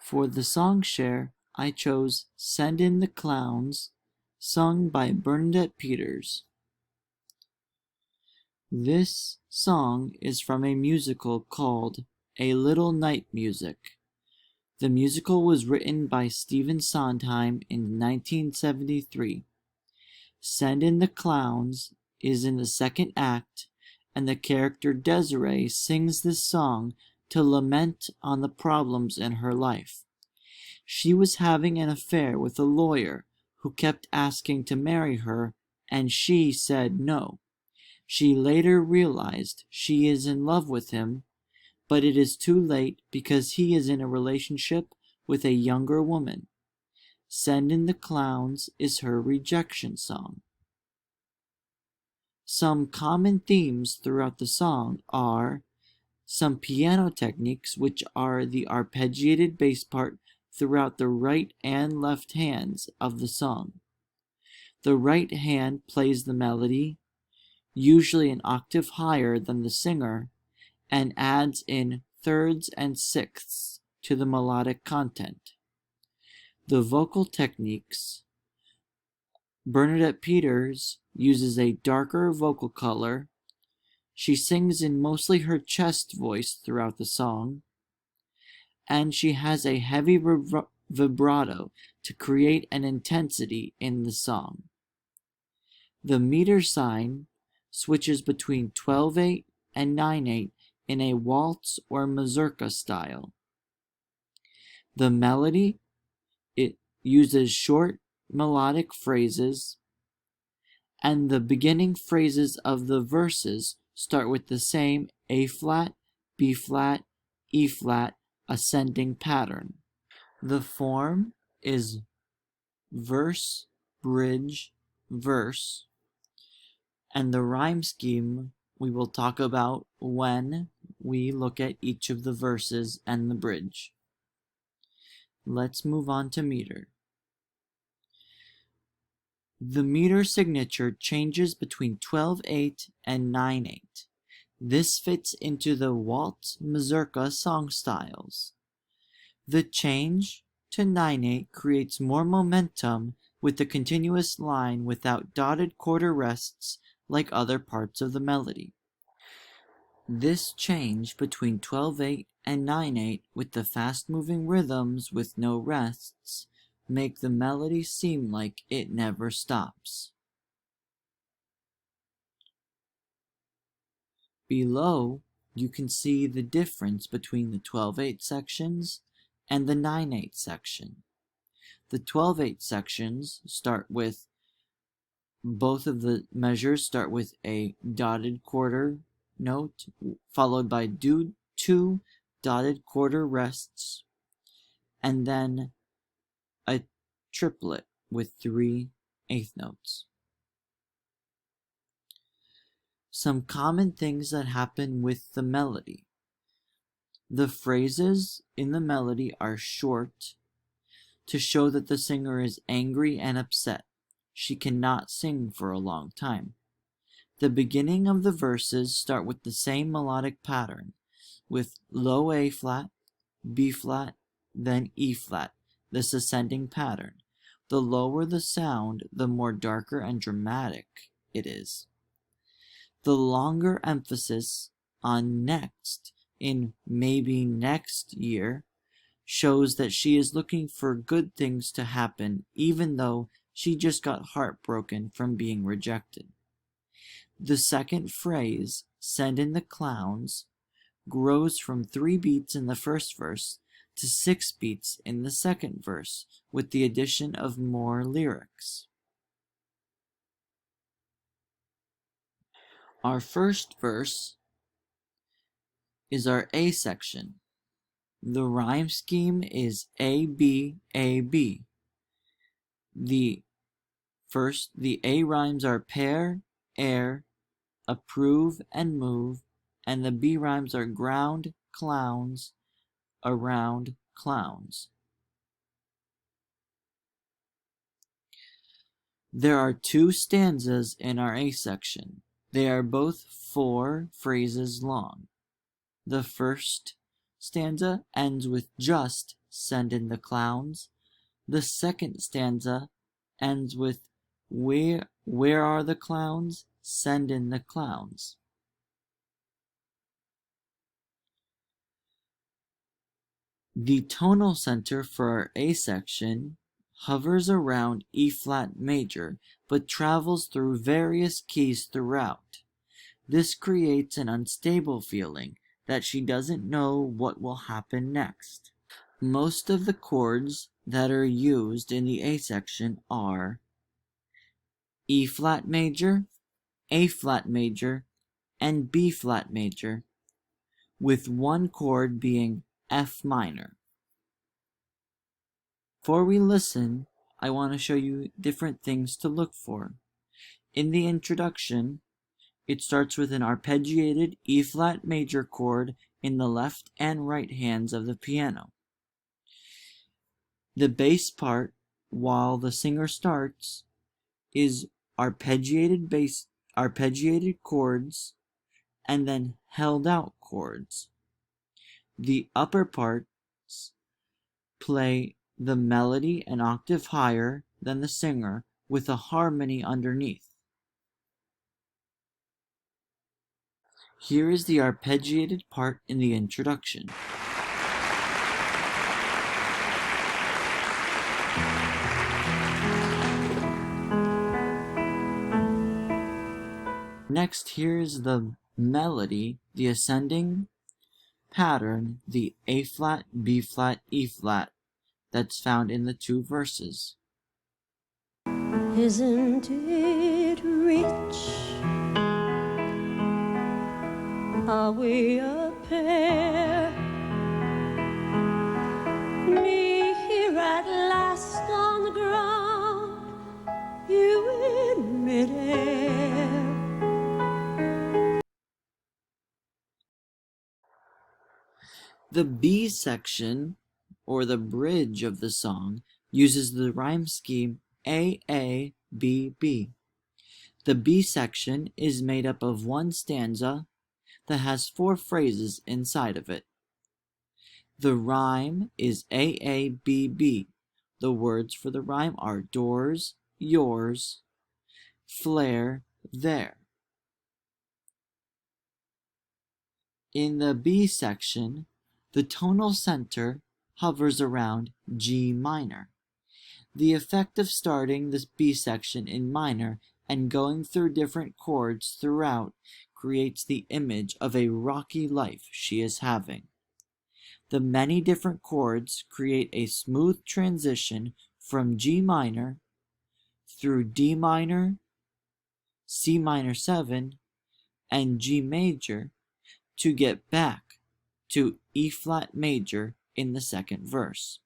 For the song share, I chose Send in the Clowns, sung by Bernadette Peters. This song is from a musical called A Little Night Music. The musical was written by Stephen Sondheim in 1973. Send in the Clowns is in the second act, and the character Desiree sings this song to lament on the problems in her life. She was having an affair with a lawyer who kept asking to marry her, and she said no. She later realized she is in love with him, but it is too late because he is in a relationship with a younger woman. Send in the Clowns is her rejection song. Some common themes throughout the song are some piano techniques, which are the arpeggiated bass part throughout the right and left hands of the song. The right hand plays the melody, usually an octave higher than the singer, and adds in thirds and sixths to the melodic content. The vocal techniques: Bernadette Peters uses a darker vocal color. She sings in mostly her chest voice throughout the song, and she has a heavy vibrato to create an intensity in the song. The meter sign switches between 12/8 and 9/8 in a waltz or mazurka style. The melody, it uses short melodic phrases, and the beginning phrases of the verses start with the same A flat, B flat, E flat ascending pattern. The form is verse, bridge, verse, and the rhyme scheme we will talk about when we look at each of the verses and the bridge. Let's move on to meter. The meter signature changes between 12/8 and 9/8. This fits into the waltz mazurka song styles. The change to 9/8 creates more momentum with the continuous line without dotted quarter rests like other parts of the melody. This change between 12/8 and 9/8 with the fast-moving rhythms with no rests make the melody seem like it never stops. Below, you can see the difference between the 12/8 sections and the 9/8 section. The 12/8 sections start with, both of the measures start with a dotted quarter note, followed by two dotted quarter rests, and then a triplet with 3 eighth notes. Some common things that happen with the melody. The phrases in the melody are short to show that the singer is angry and upset. She cannot sing for a long time. The beginning of the verses start with the same melodic pattern, with low A flat, B flat, then E flat, this ascending pattern. The lower the sound, the more darker and dramatic it is. The longer emphasis on next in maybe next year shows that she is looking for good things to happen even though she just got heartbroken from being rejected. The second phrase, Send in the Clowns, grows from 3 beats in the first verse to 6 beats in the second verse, with the addition of more lyrics. Our first verse is our A section. The rhyme scheme is A, B, A, B. The A rhymes are pair, air, approve, and move, and the B rhymes are ground, clowns, around, clowns. There are 2 stanzas in our A section. They are both 4 phrases long. The first stanza ends with just send in the clowns. The second stanza ends with where are the clowns? Send in the clowns. The tonal center for our A section hovers around E flat major, but travels through various keys throughout. This creates an unstable feeling that she doesn't know what will happen next. Most of the chords that are used in the A section are E flat major, A flat major, and B flat major, with one chord being F minor. Before we listen, I want to show you different things to look for. In the introduction, it starts with an arpeggiated E flat major chord in the left and right hands of the piano. The bass part, while the singer starts, is arpeggiated chords and then held out chords. The upper parts play the melody an octave higher than the singer with a harmony underneath. Here is the arpeggiated part in the introduction. Next, here's the melody, the ascending pattern, the A flat, B flat, E flat, that's found in the two verses. Isn't it rich? Are we a pair? Me here at last on the ground, you in midair. The B section, or the bridge of the song, uses the rhyme scheme A-A-B-B. The B section is made up of one stanza that has 4 phrases inside of it. The rhyme is A-A-B-B. The words for the rhyme are doors, yours, flare, there. In the B section, the tonal center hovers around G minor. The effect of starting this B section in minor and going through different chords throughout creates the image of a rocky life she is having. The many different chords create a smooth transition from G minor through D minor, C minor 7, and G major to get back to E flat major in the second verse.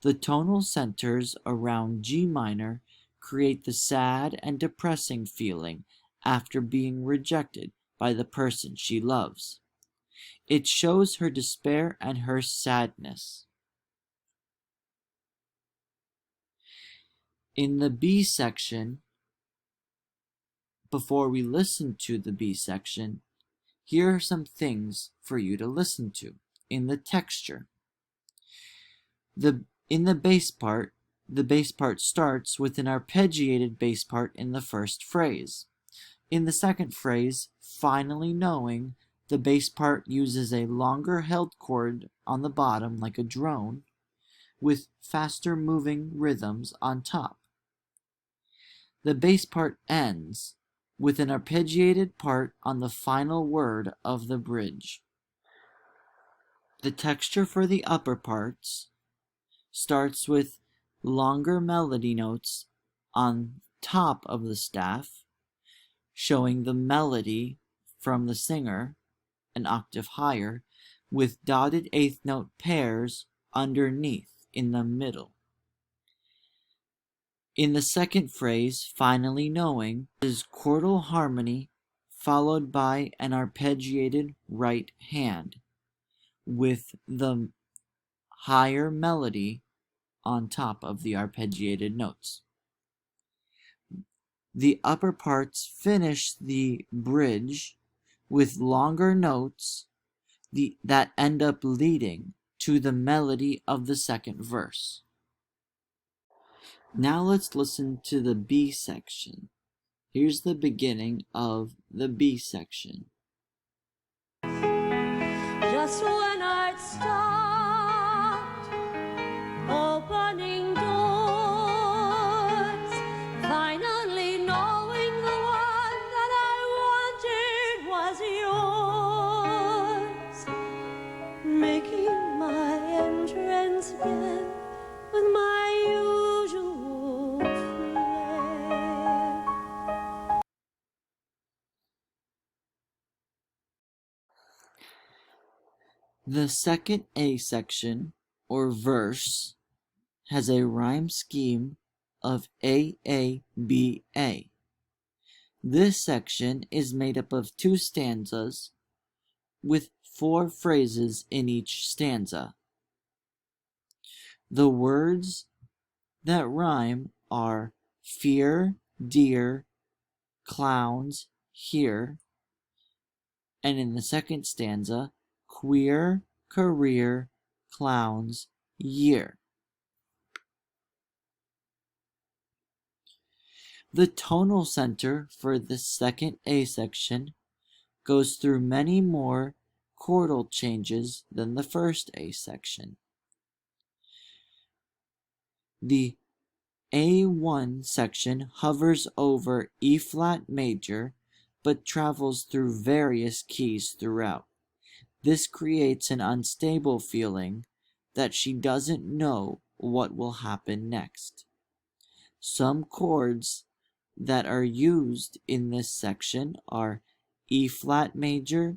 The tonal centers around G minor create the sad and depressing feeling after being rejected by the person she loves. It shows her despair and her sadness. In the B section, before we listen to the B section, here are some things for you to listen to in the texture. In the bass part starts with an arpeggiated bass part in the first phrase. In the second phrase, finally knowing, the bass part uses a longer held chord on the bottom like a drone, with faster moving rhythms on top. The bass part ends with an arpeggiated part on the final word of the bridge. The texture for the upper parts starts with longer melody notes on top of the staff, showing the melody from the singer an octave higher, with dotted eighth note pairs underneath in the middle. In the second phrase, finally knowing, is chordal harmony followed by an arpeggiated right hand, with the higher melody on top of the arpeggiated notes. The upper parts finish the bridge with longer notes that end up leading to the melody of the second verse. Now let's listen to the B section. Here's the beginning of the B section. Just when I'd stopped opening doors, finally knowing the one that I wanted was yours, making my entrance again with my usual flair. The second A section, or verse, has a rhyme scheme of A-A-B-A. This section is made up of 2 stanzas with 4 phrases in each stanza. The words that rhyme are fear, dear, clowns, here, and in the second stanza, queer, career, clowns, year. The tonal center for the second A section goes through many more chordal changes than the first A section. The A1 section hovers over E flat major but travels through various keys throughout. This creates an unstable feeling that she doesn't know what will happen next. Some chords that are used in this section are E flat major,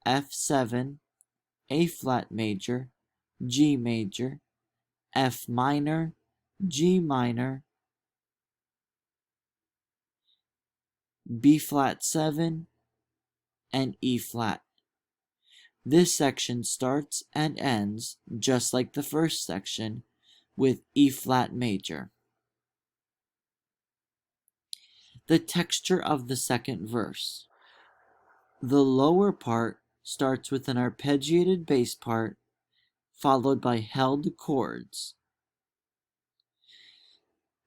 F7, A flat major, G major, F minor, G minor, B flat 7, and E flat. This section starts and ends, just like the first section, with E flat major. The texture of the second verse. The lower part starts with an arpeggiated bass part, followed by held chords.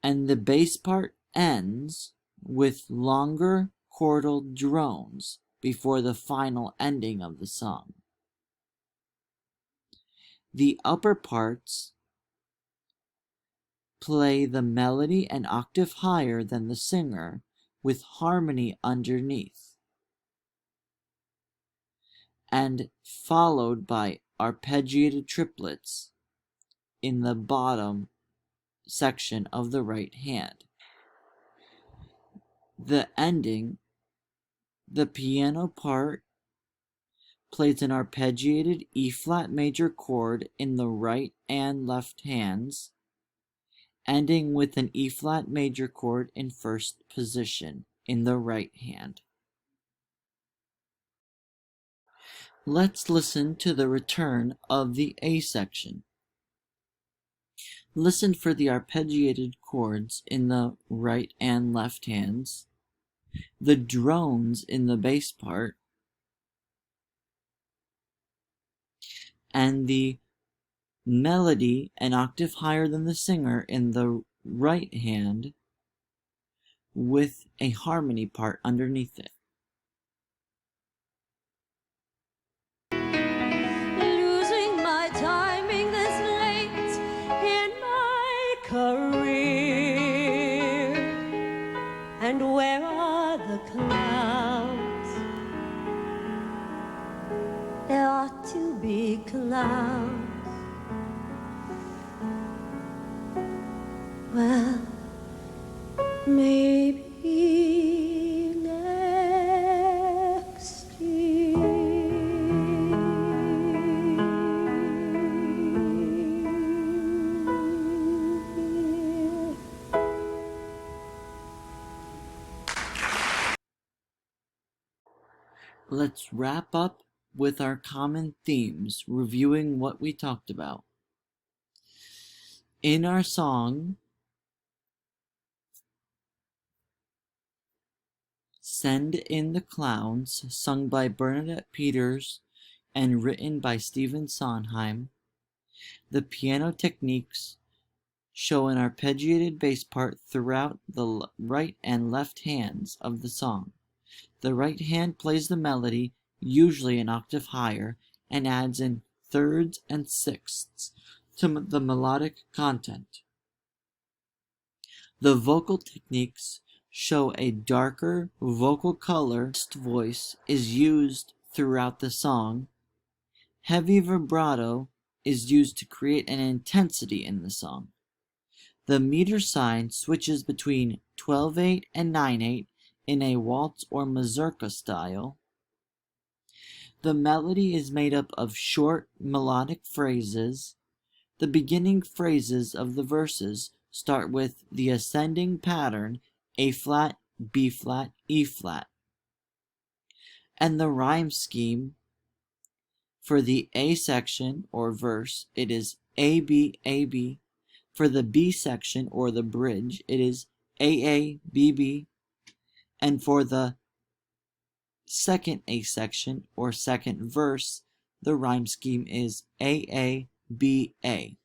And the bass part ends with longer chordal drones before the final ending of the song. The upper parts play the melody an octave higher than the singer with harmony underneath, and followed by arpeggiated triplets in the bottom section of the right hand. The ending, the piano part, plays an arpeggiated E flat major chord in the right and left hands, ending with an E flat major chord in first position in the right hand. Let's listen to the return of the A section. Listen for the arpeggiated chords in the right and left hands, the drones in the bass part, and the melody an octave higher than the singer in the right hand with a harmony part underneath it. Losing my timing this late in my career. And where are the clouds? There ought to be clouds. Well, maybe next year. Let's wrap up with our common themes, reviewing what we talked about. In our song, Send in the Clowns, sung by Bernadette Peters and written by Stephen Sondheim, The piano techniques show an arpeggiated bass part throughout the right and left hands of the song. The right hand plays the melody, usually an octave higher, and adds in thirds and sixths to the melodic content. The vocal techniques show a darker vocal color. Voice is used throughout the song. Heavy vibrato is used to create an intensity in the song. The meter sign switches between 12/8 and 9/8 in a waltz or mazurka style. The melody is made up of short melodic phrases. The beginning phrases of the verses start with the ascending pattern A flat, B flat, E flat. And the rhyme scheme for the A section or verse, it is A, B, A, B. For the B section or the bridge, it is A, A, B, B. And for the second A section or second verse, the rhyme scheme is A, A, B, A.